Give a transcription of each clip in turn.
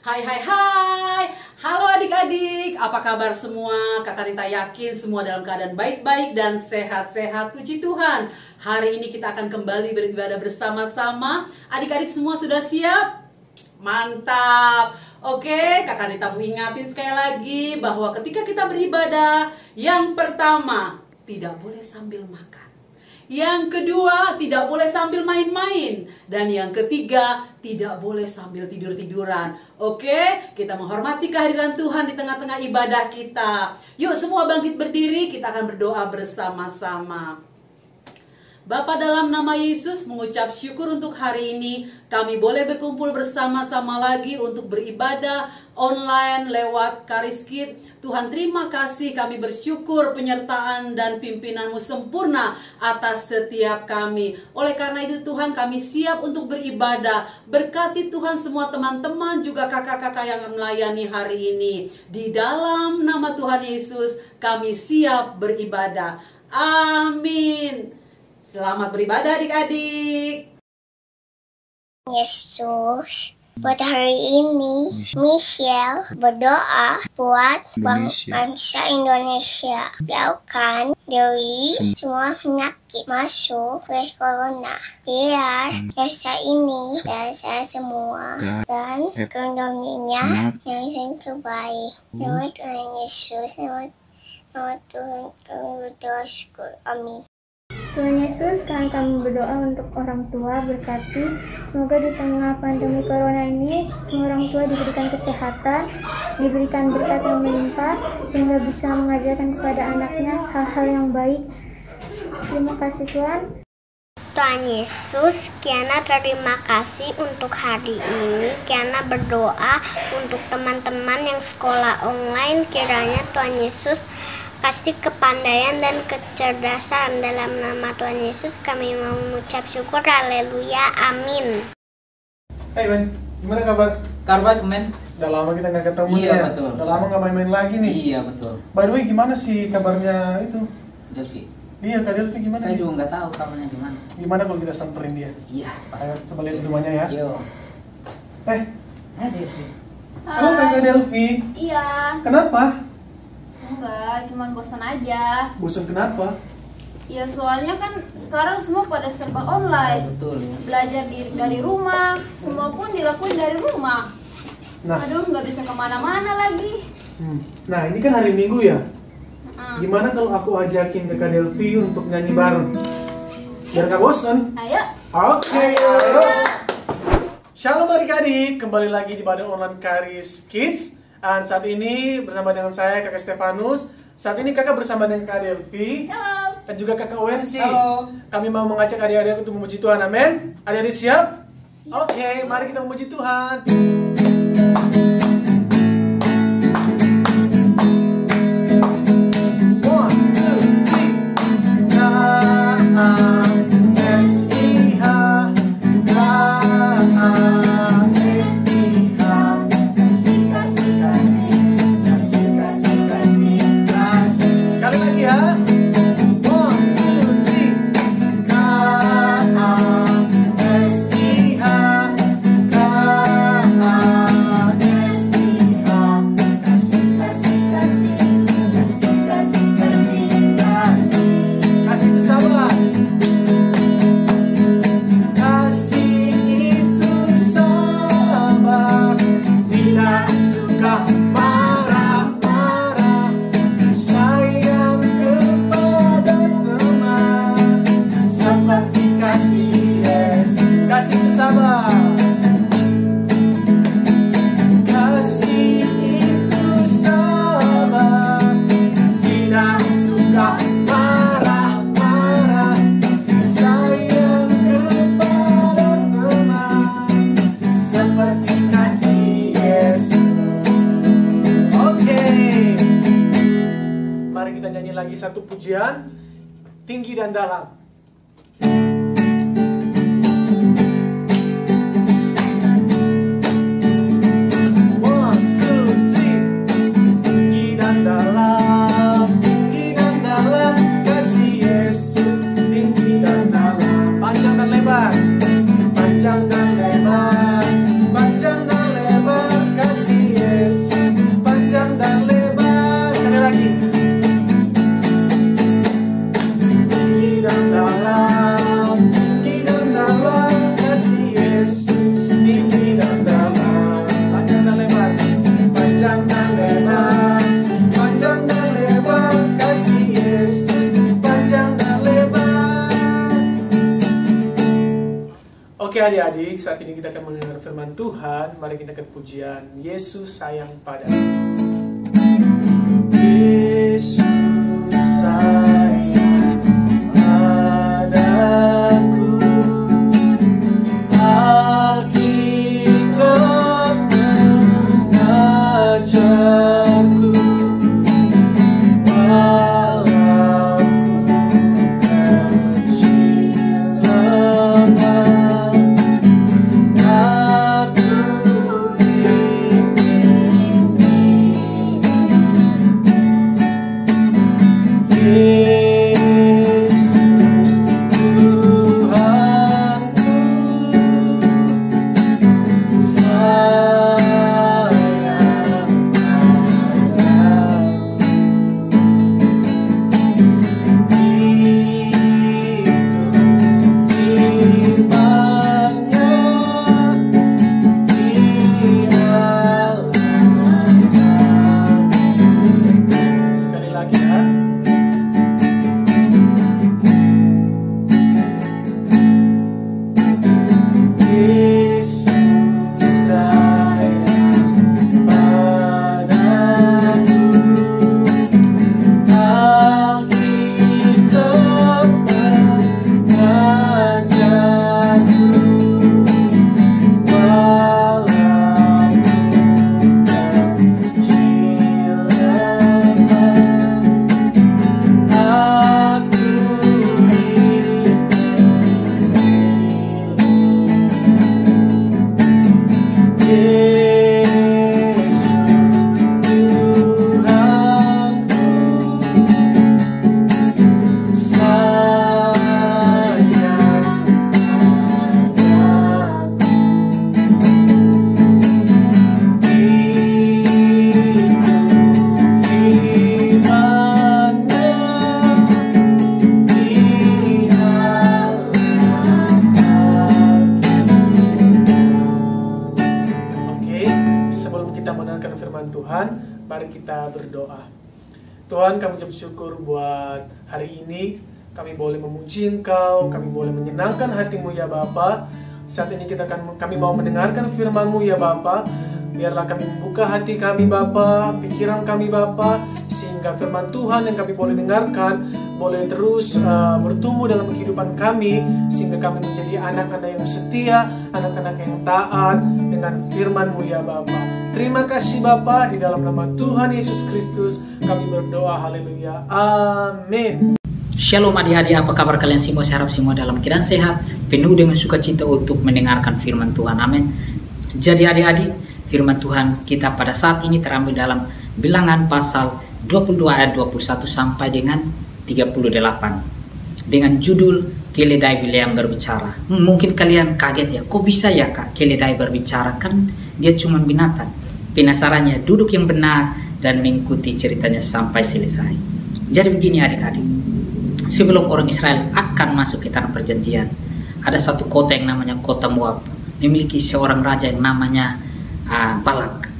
Hai hai hai. Halo adik-adik, apa kabar semua? Kakak Rita yakin semua dalam keadaan baik-baik dan sehat-sehat, puji Tuhan. Hari ini kita akan kembali beribadah bersama-sama. Adik-adik semua sudah siap? Mantap. Oke, Kakak Rita mau ingatin sekali lagi bahwa ketika kita beribadah, yang pertama, tidak boleh sambil makan. Yang kedua, tidak boleh sambil main-main. Dan yang ketiga, tidak boleh sambil tidur-tiduran. Oke, kita menghormati kehadiran Tuhan di tengah-tengah ibadah kita. Yuk semua bangkit berdiri, kita akan berdoa bersama-sama. Bapa, dalam nama Yesus mengucap syukur untuk hari ini kami boleh berkumpul bersama-sama lagi untuk beribadah online lewat Kariskit. Tuhan, terima kasih, kami bersyukur penyertaan dan pimpinan-Mu sempurna atas setiap kami. Oleh karena itu Tuhan, kami siap untuk beribadah. Berkati Tuhan semua teman-teman juga kakak-kakak yang melayani hari ini. Di dalam nama Tuhan Yesus kami siap beribadah. Amin. Selamat beribadah adik-adik. Yesus, buat hari ini Michelle berdoa buat bangsa Indonesia. Jauhkan dari semua penyakit masuk virus corona. Biar rasa ini dan saya semua dan kendalinya yang terbaik. Nama Tuhan Yesus, nama Tuhan kami berdoa syukur. Amin. Tuhan Yesus, sekarang kami berdoa untuk orang tua, berkati semoga di tengah pandemi corona ini semua orang tua diberikan kesehatan, diberikan berkat yang melimpah sehingga bisa mengajarkan kepada anaknya hal-hal yang baik. Terima kasih Tuhan. Tuhan Yesus, Kiana terima kasih untuk hari ini. Kiana berdoa untuk teman-teman yang sekolah online. Kiranya Tuhan Yesus kasih kepandaian dan kecerdasan. Dalam nama Tuhan Yesus kami mengucap syukur. Haleluya. Amin. Hai Ben, gimana kabar? Kabar men? Udah lama kita nggak ketemu Iya, ya? betul. Udah lama nggak main-main lagi nih? Iya betul. By the way, gimana sih kabarnya itu? Delvi. Iya, Kak Delvi gimana? Saya juga nggak tahu kabarnya gimana. Gimana kalau kita samperin dia? Iya pasti. Ayo coba lihat rumahnya ya. Yo. Delvi. Halo Kak Delvi. Iya, Kenapa? enggak, cuman bosan aja. Bosan kenapa? Ya soalnya kan sekarang semua pada serba online. Betul ya. Belajar dari rumah, semua pun dilakuin dari rumah. Nah, Aduh, nggak bisa kemana-mana lagi. nah ini kan hari Minggu ya. Heeh. Gimana kalau aku ajakin ke Kak Delvi untuk nyanyi bareng? Biar gak bosan. Ayo. Oke, ayo. Shalom adik-adik, kembali lagi di Ibadah Online Karis Kids. Dan saat ini bersama dengan saya Kakak Stefanus. Saat ini kakak bersama dengan Kak Delvi Halo. dan juga Kakak Wensi. Halo. Kami mau mengajak adik-adik untuk memuji Tuhan, amin. Adik-adik siap? Oke, mari kita memuji Tuhan. Satu pujian tinggi dan dalam. Panjang dan lebar kasih Oke adik-adik, saat ini kita akan mendengar firman Tuhan. Mari kita ke pujian Yesus sayang padaku. Yesus sayang padaku, Alkitab mengajarku, walau kecil lemah, aku Yesus Tuhanku, sayang padaku. Itu firman-Nya di dalam hati. Sekali lagi ya. Yesus sayang padaku, Alkitab mengajarku, walau kecil lemah, aku Yesus Tuhanku, sayang padaku. Itu firman-Nya di dalam Oke, sebelum kita mendengarkan firman Tuhan, mari kita berdoa. Tuhan, kami ucap syukur buat hari ini. Kami boleh memuji Engkau, kami boleh menyenangkan hati-Mu ya Bapa. Saat ini kami mau mendengarkan firman-Mu ya Bapa. Biarlah kami membuka hati kami Bapa, pikiran kami Bapa, sehingga firman Tuhan yang kami boleh dengarkan boleh terus bertumbuh dalam kehidupan kami, sehingga kami menjadi anak-anak yang setia, anak-anak yang taat dengan firman-Mu ya Bapa. Terima kasih Bapa, di dalam nama Tuhan Yesus Kristus kami berdoa, haleluya, amin. Shalom adik-adik, apa kabar kalian semua? Saya harap semua dalam keadaan sehat, penuh dengan sukacita untuk mendengarkan firman Tuhan, amin. Jadi adik-adik, firman Tuhan kita pada saat ini terambil dalam Bilangan pasal 22 ayat 21 sampai dengan 38 dengan judul Keledai Bileam berbicara. Mungkin kalian kaget ya, kok bisa ya Kak keledai berbicara, kan dia cuma binatang. Penasarannya duduk yang benar dan mengikuti ceritanya sampai selesai. Jadi begini adik-adik, sebelum orang Israel akan masuk ke tanah perjanjian, ada satu kota yang namanya kota Moab, memiliki seorang raja yang namanya Balak.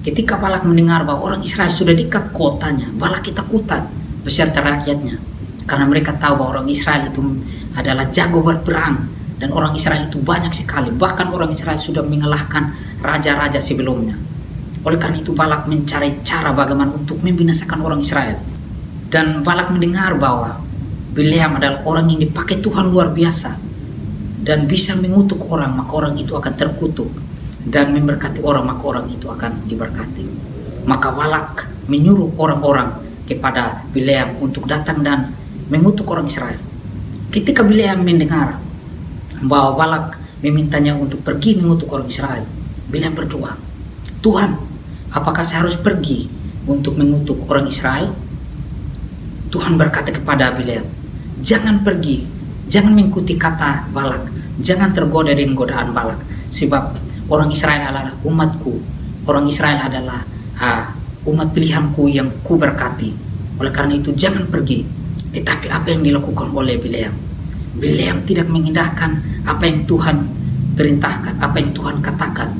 Ketika Balak mendengar bahwa orang Israel sudah dekat kotanya, Balak ketakutan beserta rakyatnya, karena mereka tahu bahwa orang Israel itu adalah jago berperang dan orang Israel itu banyak sekali, bahkan orang Israel sudah mengalahkan raja-raja sebelumnya. Oleh karena itu Balak mencari cara bagaimana untuk membinasakan orang Israel. Dan Balak mendengar bahwa Bileam adalah orang yang dipakai Tuhan luar biasa dan bisa mengutuk orang, maka orang itu akan terkutuk, dan memberkati orang, maka orang itu akan diberkati. Maka Balak menyuruh orang-orang kepada Bileam untuk datang dan mengutuk orang Israel. Ketika Bileam mendengar bahwa Balak memintanya untuk pergi mengutuk orang Israel, Bileam berdoa, Tuhan, apakah saya harus pergi untuk mengutuk orang Israel? Tuhan berkata kepada Bileam, jangan pergi, jangan mengikuti kata Balak, jangan tergoda dengan godaan Balak, sebab orang Israel adalah umatku, orang Israel adalah umat pilihanku yang ku berkati. Oleh karena itu jangan pergi. Tetapi apa yang dilakukan oleh Bileam? Bileam tidak mengindahkan apa yang Tuhan perintahkan, apa yang Tuhan katakan.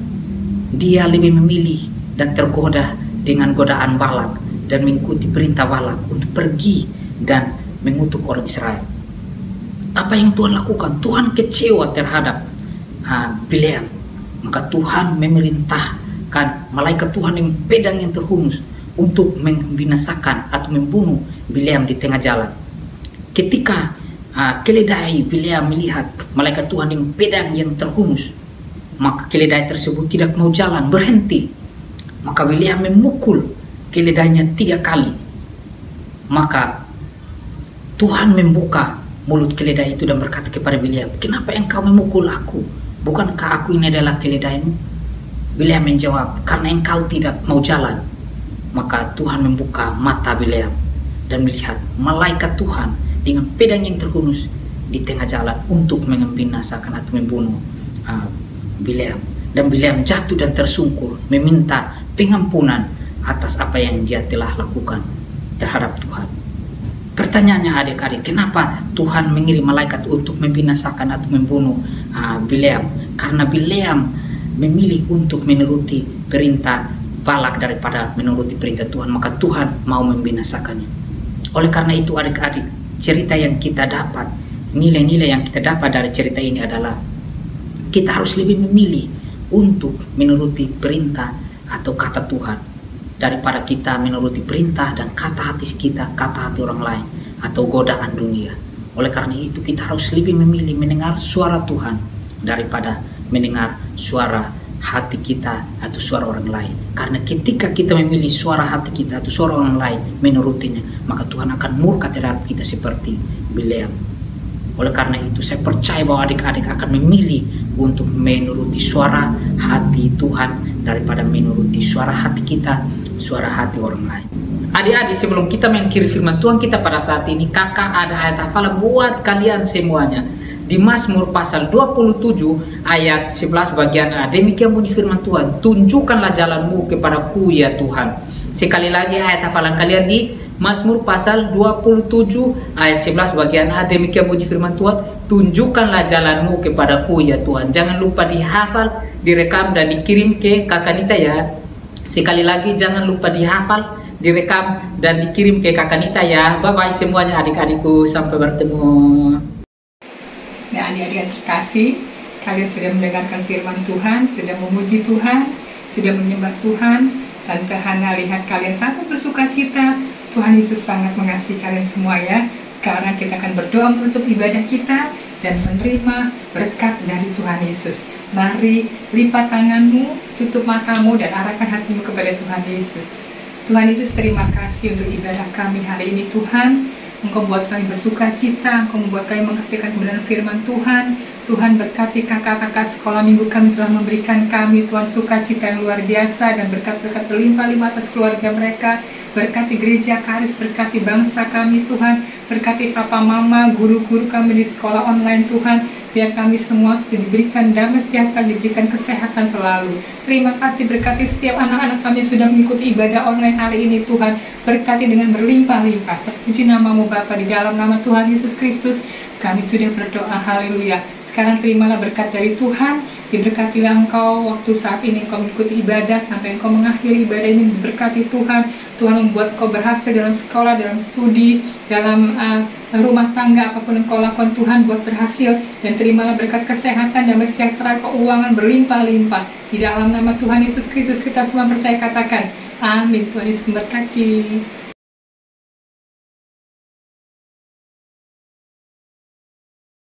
Dia lebih memilih dan tergoda dengan godaan Balak dan mengikuti perintah Balak untuk pergi dan mengutuk orang Israel. Apa yang Tuhan lakukan? Tuhan kecewa terhadap Bileam. Maka Tuhan memerintahkan malaikat Tuhan yang pedang yang terhunus untuk membinasakan atau membunuh Bileam di tengah jalan. Ketika keledai Bileam melihat malaikat Tuhan yang pedang yang terhunus, maka keledai tersebut tidak mau jalan, berhenti. Maka Bileam memukul keledainya 3 kali. Maka Tuhan membuka mulut keledai itu dan berkata kepada Bileam, "Kenapa engkau memukul aku? Bukankah aku ini adalah keledaimu?" Bileam menjawab, "Karena engkau tidak mau jalan." Maka Tuhan membuka mata Bileam dan melihat malaikat Tuhan dengan pedang yang terhunus di tengah jalan untuk membinasakan atau membunuh Bileam. Dan Bileam jatuh dan tersungkur meminta pengampunan atas apa yang dia telah lakukan terhadap Tuhan. Pertanyaannya adik-adik, kenapa Tuhan mengirim malaikat untuk membinasakan atau membunuh Bileam? Karena Bileam memilih untuk menuruti perintah Balak daripada menuruti perintah Tuhan, maka Tuhan mau membinasakannya. Oleh karena itu adik-adik, cerita yang kita dapat, nilai-nilai yang kita dapat dari cerita ini adalah kita harus lebih memilih untuk menuruti perintah atau kata Tuhan daripada kita menuruti perintah dan kata hati kita, kata hati orang lain atau godaan dunia. Oleh karena itu kita harus lebih memilih mendengar suara Tuhan daripada mendengar suara hati kita atau suara orang lain. Karena ketika kita memilih suara hati kita atau suara orang lain menurutinya, maka Tuhan akan murka terhadap kita seperti Bileam. Oleh karena itu saya percaya bahwa adik-adik akan memilih untuk menuruti suara hati Tuhan daripada menuruti suara hati kita, suara hati orang lain. Adik-adik, sebelum kita mengakhiri firman Tuhan kita pada saat ini, kakak ada ayat hafalan buat kalian semuanya. Di Mazmur pasal 27 ayat 11 bagian A, demikian bunyi firman Tuhan, "Tunjukkanlah jalanmu kepadaku ya Tuhan." Sekali lagi ayat hafalan kalian di Mazmur pasal 27 ayat 11 bagian A, demikian bunyi firman Tuhan, "Tunjukkanlah jalanmu kepadaku ya Tuhan." Jangan lupa dihafal, direkam dan dikirim ke Kakak Nita ya. Sekali lagi jangan lupa dihafal, direkam dan dikirim ke Kakak Nita ya. Bye bye semuanya adik-adikku, sampai bertemu. Nah, adik-adik terkasih, kalian sudah mendengarkan firman Tuhan, sudah memuji Tuhan, sudah menyembah Tuhan. Tante Hana lihat kalian sangat bersuka cita. Tuhan Yesus sangat mengasihi kalian semua ya. Sekarang kita akan berdoa untuk ibadah kita dan menerima berkat dari Tuhan Yesus. Mari lipat tanganmu, tutup matamu dan arahkan hatimu kepada Tuhan Yesus. Tuhan Yesus, terima kasih untuk ibadah kami hari ini Tuhan. Engkau buat kami bersuka cita, Engkau membuat kami mengerti kebenaran firman Tuhan. Tuhan berkati kakak-kakak sekolah minggu kami telah memberikan kami Tuhan sukacita yang luar biasa dan berkat-berkat berlimpah-limpah atas keluarga mereka. Berkati gereja Karis, berkati bangsa kami Tuhan, berkati papa mama, guru-guru kami di sekolah online Tuhan. Biar kami semua diberikan damai sejahtera, diberikan kesehatan selalu. Terima kasih, berkati setiap anak-anak kami yang sudah mengikuti ibadah online hari ini Tuhan. Berkati dengan berlimpah-limpah. Terpuji namamu Bapa, di dalam nama Tuhan Yesus Kristus kami sudah berdoa, haleluya. Sekarang terimalah berkat dari Tuhan. Diberkatilah engkau waktu saat ini engkau mengikuti ibadah sampai engkau mengakhiri ibadah ini. Diberkati Tuhan. Tuhan membuat engkau berhasil dalam sekolah, dalam studi, dalam rumah tangga, apapun engkau lakukan Tuhan buat berhasil. Dan terimalah berkat kesehatan dan sejahtera, keuangan berlimpah-limpah. Di dalam nama Tuhan Yesus Kristus kita semua percaya katakan amin. Tuhan Yesus memberkati.